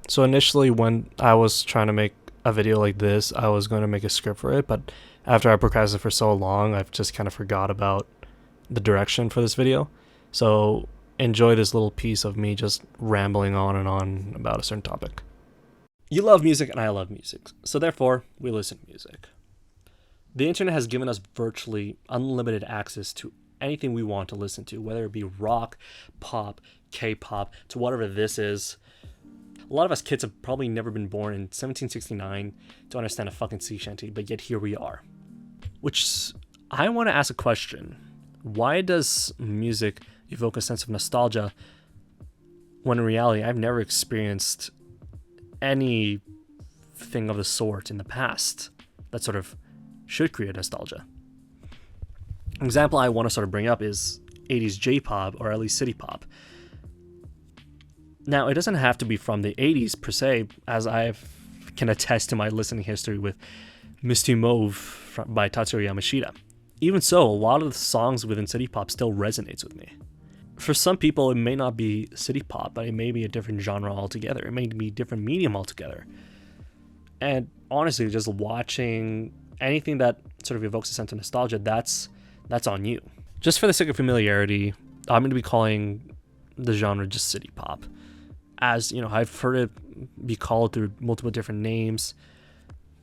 So initially, when I was trying to make a video like this, I was going to make a script for it, but after I procrastinated for so long, I've just kind of forgot about the direction for this video. So enjoy this little piece of me just rambling on and on about a certain topic. You love music and I love music, so therefore we listen to music. The internet has given us virtually unlimited access to anything we want to listen to, whether it be rock, pop, K-pop, to whatever this is. A lot of us kids have probably never been born in 1769 to understand a fucking sea shanty, but yet here we are. Which, I want to ask a question. Why does music evoke a sense of nostalgia when in reality I've never experienced anything of the sort in the past that sort of should create nostalgia? An example I want to sort of bring up is 80s J-pop, or at least city pop. Now, it doesn't have to be from the 80s per se, as I can attest to my listening history with Misty Mauve by Tatsuya Yamashita. Even so, a lot of the songs within city pop still resonates with me. For some people, it may not be city pop, but it may be a different genre altogether. It may be a different medium altogether. And honestly, just watching anything that sort of evokes a sense of nostalgia, that's on you. Just for the sake of familiarity, I'm going to be calling the genre just city pop. As you know, I've heard it be called through multiple different names.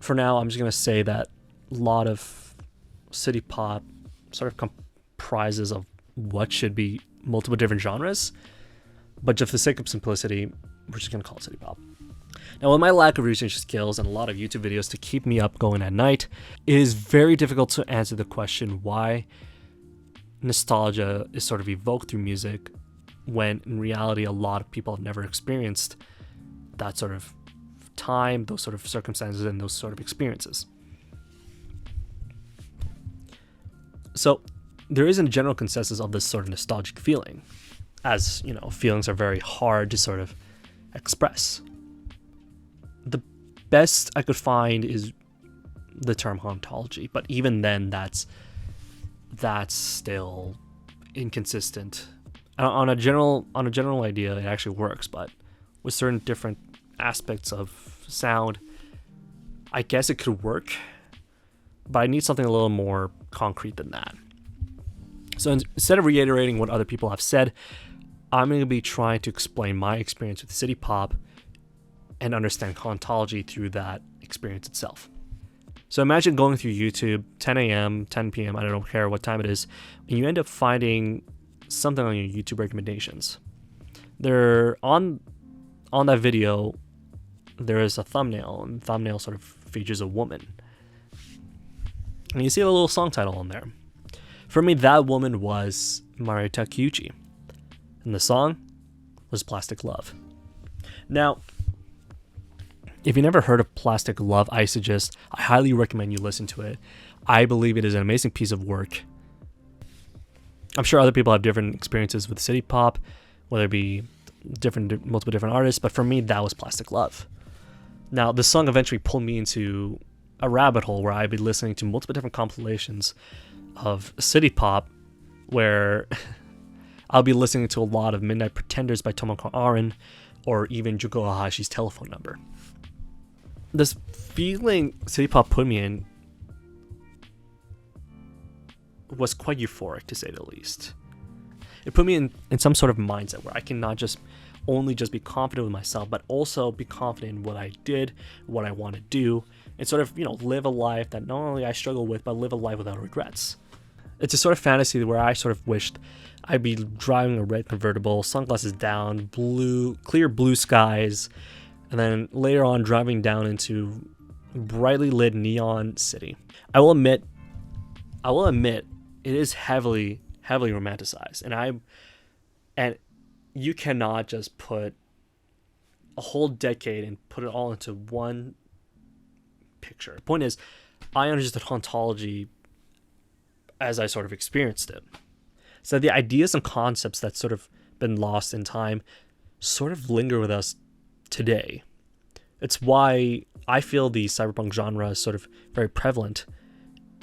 For now, I'm just going to say that a lot of city pop sort of comprises of what should be multiple different genres, but just for the sake of simplicity, we're just going to call it city pop. Now, with my lack of research skills and a lot of YouTube videos to keep me up going at night, it is very difficult to answer the question why nostalgia is sort of evoked through music when in reality a lot of people have never experienced that sort of time, those sort of circumstances, and those sort of experiences. So there isn't a general consensus of this sort of nostalgic feeling, as you know, feelings are very hard to sort of express. The best I could find is the term hauntology, but even then that's still inconsistent. On a general idea, it actually works, but with certain different aspects of sound, I guess it could work, but I need something a little more concrete than that. So instead of reiterating what other people have said, I'm going to be trying to explain my experience with city pop and understand hauntology through that experience itself. So imagine going through YouTube, 10 a.m., 10 p.m., I don't care what time it is, and you end up finding something on your YouTube recommendations. There on that video, there is a thumbnail, and the thumbnail sort of features a woman. And you see a little song title on there. For me, that woman was Maria Takeuchi, and the song was Plastic Love. Now, if you never heard of Plastic Love, I highly recommend you listen to it. I believe it is an amazing piece of work. I'm sure other people have different experiences with city pop, whether it be multiple different artists, but for me, that was Plastic Love. Now, the song eventually pulled me into a rabbit hole where I'd be listening to multiple different compilations of city pop, where I'll be listening to a lot of Midnight Pretenders by Tomoko Arin, or even Junko Ahashi's Telephone Number. This feeling city pop put me in was quite euphoric, to say the least. It put me in some sort of mindset where I can not just be confident with myself, but also be confident in what I did, what I want to do, and sort of, live a life that not only I struggle with, but live a life without regrets. It's a sort of fantasy where I sort of wished I'd be driving a red convertible, sunglasses down, clear blue skies, and then later on driving down into brightly lit neon city. I will admit, it is heavily romanticized, and you cannot just put a whole decade and put it all into one picture. The point is, I understood hauntology as I sort of experienced it. So the ideas and concepts that sort of been lost in time sort of linger with us today. It's why I feel the cyberpunk genre is sort of very prevalent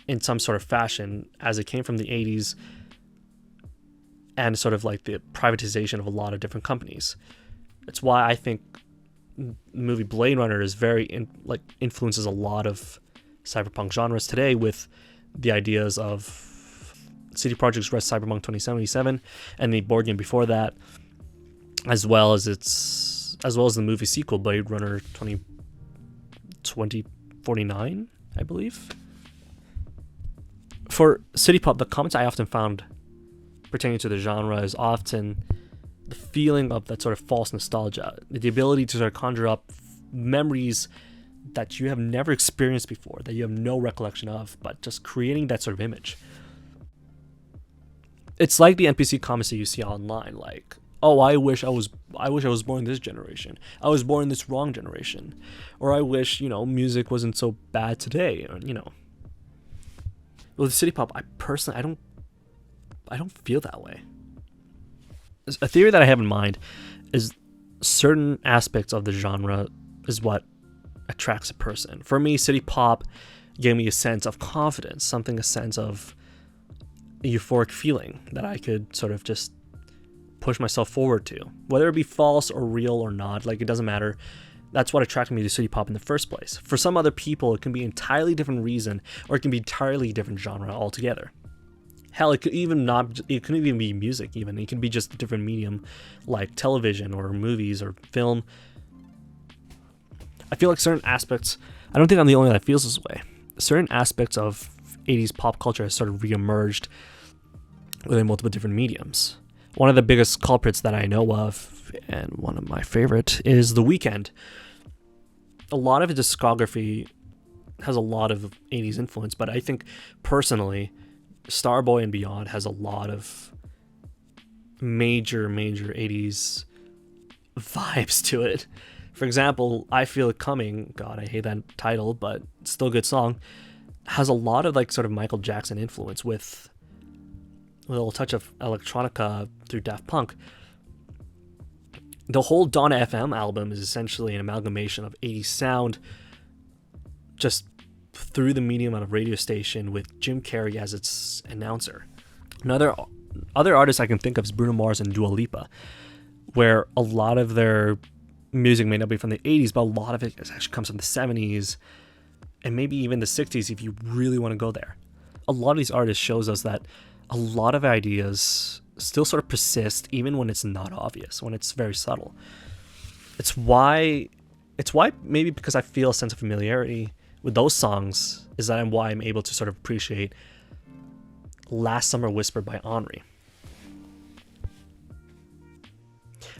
in some sort of fashion, as it came from the 80s and sort of like the privatization of a lot of different companies. It's why I think movie Blade Runner is influences a lot of cyberpunk genres today, with the ideas of CD Projekt's Red Cyberpunk 2077 and the board game before that, as well as the movie sequel Blade Runner 2049, I believe. For City Pop, the comments I often found pertaining to the genre is often the feeling of that sort of false nostalgia, the ability to sort of conjure up memories that you have never experienced before, that you have no recollection of, but just creating that sort of image. It's like the NPC comments that you see online, like, "Oh, I wish I was born in this generation. I was born in this wrong generation," or "I wish music wasn't so bad today." Or, with City Pop, I personally I don't feel that way. A theory that I have in mind is certain aspects of the genre is what attracts a person. For me, City Pop gave me a sense of confidence, a sense of a euphoric feeling that I could sort of just push myself forward to. Whether it be false or real or not, it doesn't matter. That's what attracted me to City Pop in the first place. For some other people, it can be an entirely different reason, or it can be entirely different genre altogether. Hell, it couldn't even be music even. It can be just a different medium, like television or movies or film. I feel like certain aspects, I don't think I'm the only one that feels this way. Certain aspects of 80s pop culture has sort of re-emerged within multiple different mediums. One of the biggest culprits that I know of, and one of my favorite, is The Weeknd. A lot of his discography has a lot of 80s influence, but I think personally, Starboy and Beyond has a lot of major 80s vibes to it. For example, I Feel It Coming, God, I hate that title, but it's still a good song, has a lot of sort of Michael Jackson influence with a little touch of electronica through Daft Punk. The whole Donna FM album is essentially an amalgamation of 80s sound, just through the medium of a radio station with Jim Carrey as its announcer. Other artists I can think of is Bruno Mars and Dua Lipa, where a lot of their music may not be from the 80s, but a lot of it actually comes from the 70s and maybe even the 60s if you really want to go there. A lot of these artists shows us that a lot of ideas still sort of persist even when it's not obvious, when it's very subtle. It's why maybe because I feel a sense of familiarity with those songs is that why I'm able to sort of appreciate Last Summer Whispered by Henri.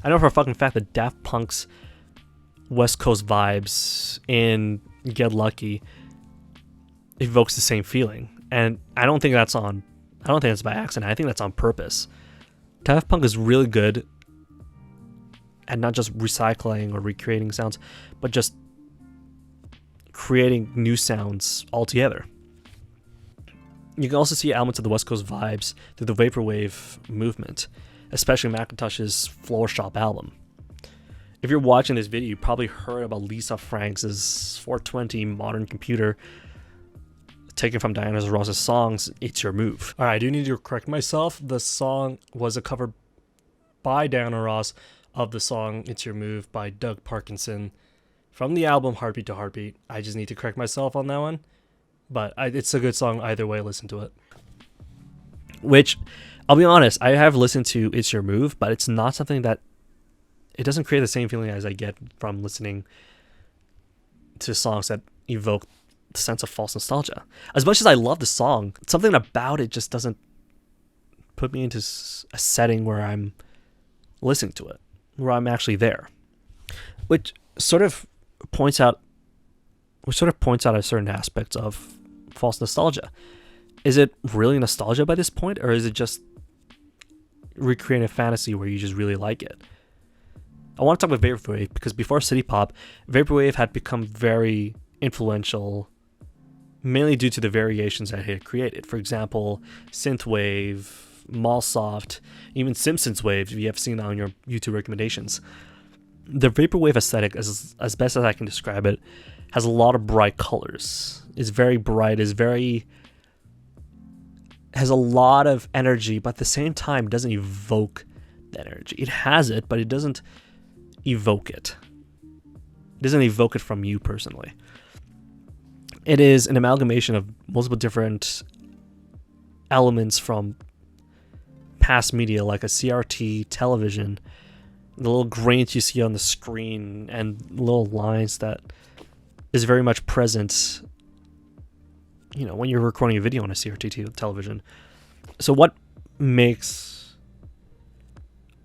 I know for a fucking fact that Daft Punk's West Coast vibes in Get Lucky evokes the same feeling. And I don't think that's by accident. I think that's on purpose. Daft Punk is really good at not just recycling or recreating sounds, but just creating new sounds altogether. You can also see elements of the West Coast vibes through the Vaporwave movement, especially Macintosh's Floor Shop album. If you're watching this video, you probably heard about Lisa Franks' 420 modern computer taken from Diana Ross's songs, It's Your Move. Alright, I do need to correct myself. The song was a cover by Diana Ross of the song It's Your Move by Doug Parkinson from the album Heartbeat to Heartbeat. I just need to correct myself on that one. But it's a good song either way, listen to it. Which, I'll be honest, I have listened to It's Your Move, but it's not something that, it doesn't create the same feeling as I get from listening to songs that evoke the sense of false nostalgia. As much as I love the song, something about it just doesn't put me into a setting where I'm listening to it, where I'm actually there. Which sort of points out a certain aspects of false nostalgia. Is it really nostalgia by this point, or is it just recreating a fantasy where you just really like it? I want to talk about Vaporwave because before City Pop, Vaporwave had become very influential, mainly due to the variations that it had created. For example, Synthwave, Mallsoft, even Simpsons Wave, if you have seen that on your YouTube recommendations. The Vaporwave aesthetic, as best as I can describe it, has a lot of bright colors. It's very bright, has a lot of energy, but at the same time doesn't evoke that energy. It has it, but it doesn't evoke it. doesn't evoke it from you personally. It is an amalgamation of multiple different elements from past media, like a CRT, television, the little grains you see on the screen, and little lines that is very much present, when you're recording a video on a CRT television. So what makes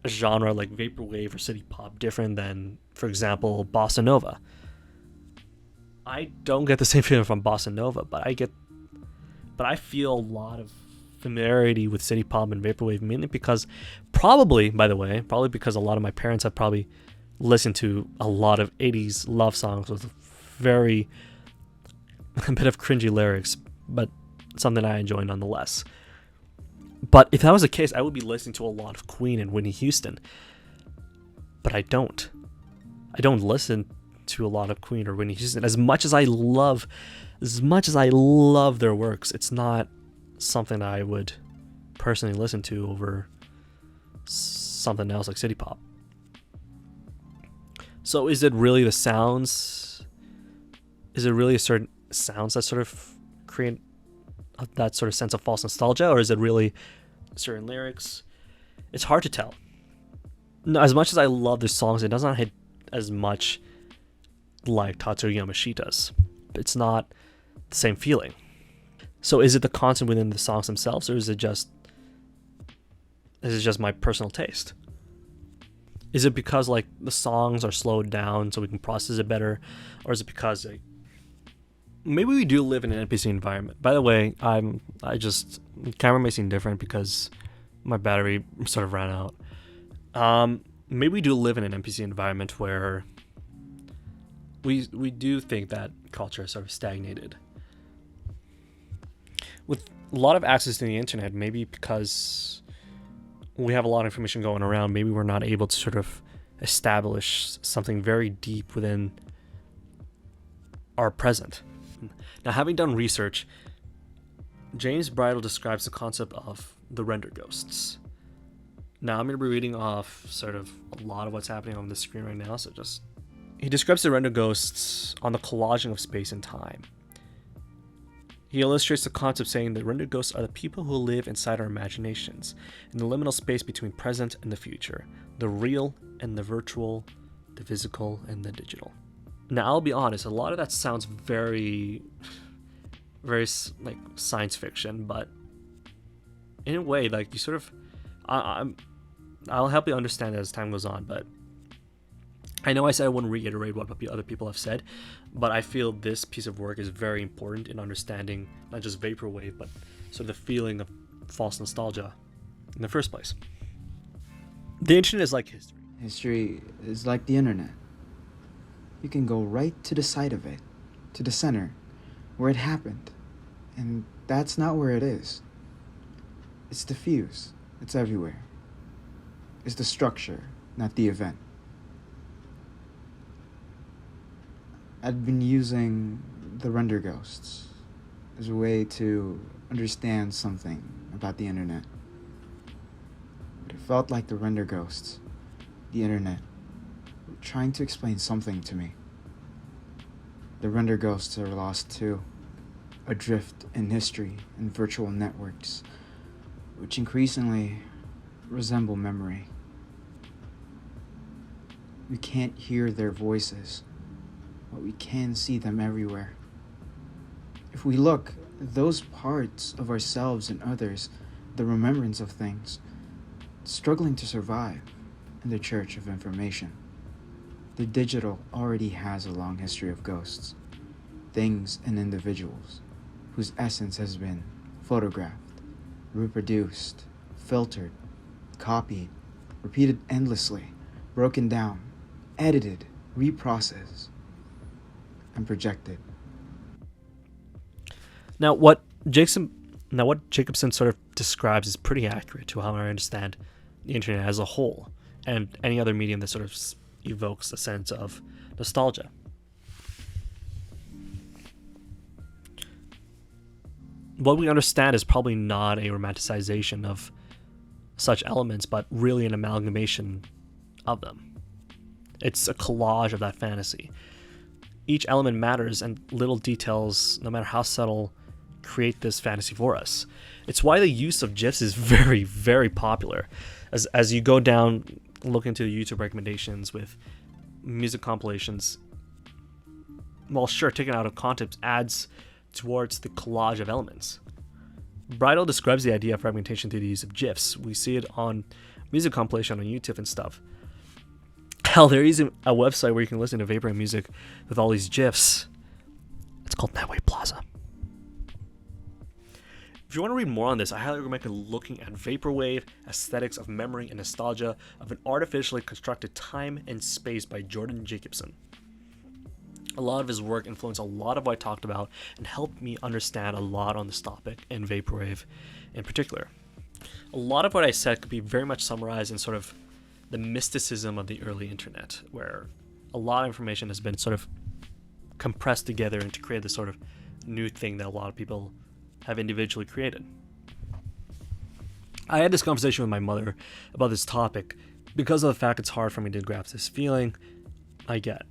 a genre like vaporwave or city pop different than, for example, bossa nova? I don't get the same feeling from bossa nova, but I feel a lot of familiarity with city pop and vaporwave, mainly because probably because a lot of my parents have probably listened to a lot of 80s love songs with a bit of cringy lyrics, but something I enjoy nonetheless. But if that was the case, I would be listening to a lot of Queen and Whitney Houston. But I don't listen to a lot of Queen or Whitney Houston. As much as I love their works, it's not something I would personally listen to over something else like city pop. So is it really the sounds? Is it really a certain sounds that sort of create that sort of sense of false nostalgia, or is it really certain lyrics? It's hard to tell. No, as much as I love the songs, it does not hit as much like Tatsuya Yamashita's. It's not the same feeling. So is it the content within the songs themselves, or is it just my personal taste? Is it because like the songs are slowed down so we can process it better, or is it because maybe we do live in an NPC environment? By the way, camera may seem different because my battery sort of ran out. Maybe we do live in an NPC environment where we do think that culture is sort of stagnated. With a lot of access to the internet, maybe because we have a lot of information going around, maybe we're not able to sort of establish something very deep within our present. Now, having done research, James Bridle describes the concept of the render ghosts. Now, I'm going to be reading off sort of a lot of what's happening on the screen right now, so he describes the render ghosts on the collaging of space and time. He illustrates the concept saying that render ghosts are the people who live inside our imaginations, in the liminal space between present and the future, the real and the virtual, the physical and the digital. Now, I'll be honest, a lot of that sounds very, very like science fiction, but in a way, like you sort of, I'll help you understand as time goes on, but I know I said I wouldn't reiterate what other people have said, but I feel this piece of work is very important in understanding not just vaporwave, but sort of the feeling of false nostalgia in the first place. The internet is like history. History is like the internet. You can go right to the site of it, to the center, where it happened, and that's not where it is. It's diffuse. It's everywhere. It's the structure, not the event. I'd been using the render ghosts as a way to understand something about the internet. But it felt like the render ghosts, the internet, were trying to explain something to me. The render ghosts are lost too, adrift in history and virtual networks, which increasingly resemble memory. We can't hear their voices, but we can see them everywhere. If we look, those parts of ourselves and others, the remembrance of things, struggling to survive in the church of information. The digital already has a long history of ghosts, things and individuals whose essence has been photographed, reproduced, filtered, copied, repeated endlessly, broken down, edited, reprocessed, and projected. Now, what Jacobson sort of describes is pretty accurate to how I understand the internet as a whole, and any other medium that sort of evokes a sense of nostalgia. What we understand is probably not a romanticization of such elements, but really an amalgamation of them. It's a collage of that fantasy. each element matters, and little details, no matter how subtle, create this fantasy for us. It's why the use of GIFs is very, very popular. As you go down, look into the YouTube recommendations with music compilations, well, sure, taken out of context adds towards the collage of elements. Bridal describes the idea of fragmentation through the use of GIFs. We see it on music compilation on YouTube and stuff. Hell, there is a website where you can listen to vaporwave music with all these GIFs. It's called Nightwave Plaza. If you want to read more on this, I highly recommend looking at Vaporwave, Aesthetics of Memory and Nostalgia of an Artificially Constructed Time and Space by Jordan Jacobson. A lot of his work influenced a lot of what I talked about and helped me understand a lot on this topic and Vaporwave in particular. A lot of what I said could be very much summarized in sort of the mysticism of the early internet, where a lot of information has been sort of compressed together and to create this sort of new thing that a lot of people have individually created. I had this conversation with my mother about this topic because of the fact it's hard for me to grasp this feeling I get.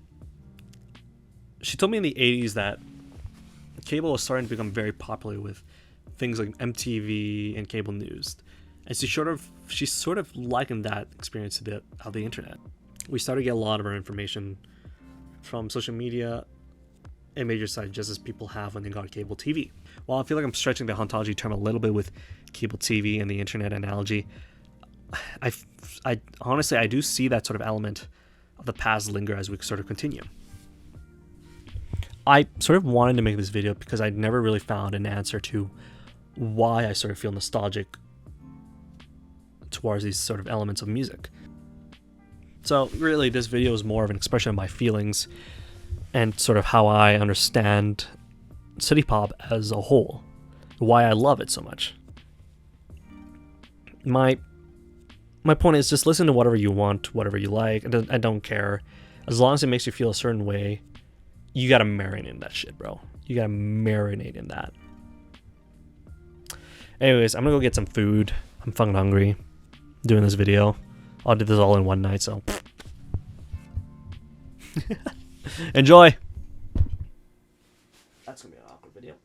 She told me in the 80s that cable was starting to become very popular with things like MTV and cable news. And she sort of likened that experience to the internet. We started to get a lot of our information from social media and major sites, just as people have when they got cable TV. While I feel like I'm stretching the ontology term a little bit with cable TV and the internet analogy, I honestly, I do see that sort of element of the past linger as we sort of continue. I sort of wanted to make this video because I'd never really found an answer to why I sort of feel nostalgic towards these sort of elements of music. So really, this video is more of an expression of my feelings and sort of how I understand city pop as a whole, why I love it so much. My point is, just listen to whatever you want, whatever you like. I don't care. As long as it makes you feel a certain way, you gotta marinate in that shit, bro. You gotta marinate in that. Anyways, I'm gonna go get some food. I'm fucking hungry. Doing this video. I'll do this all in one night, so enjoy. That's gonna be an awkward video.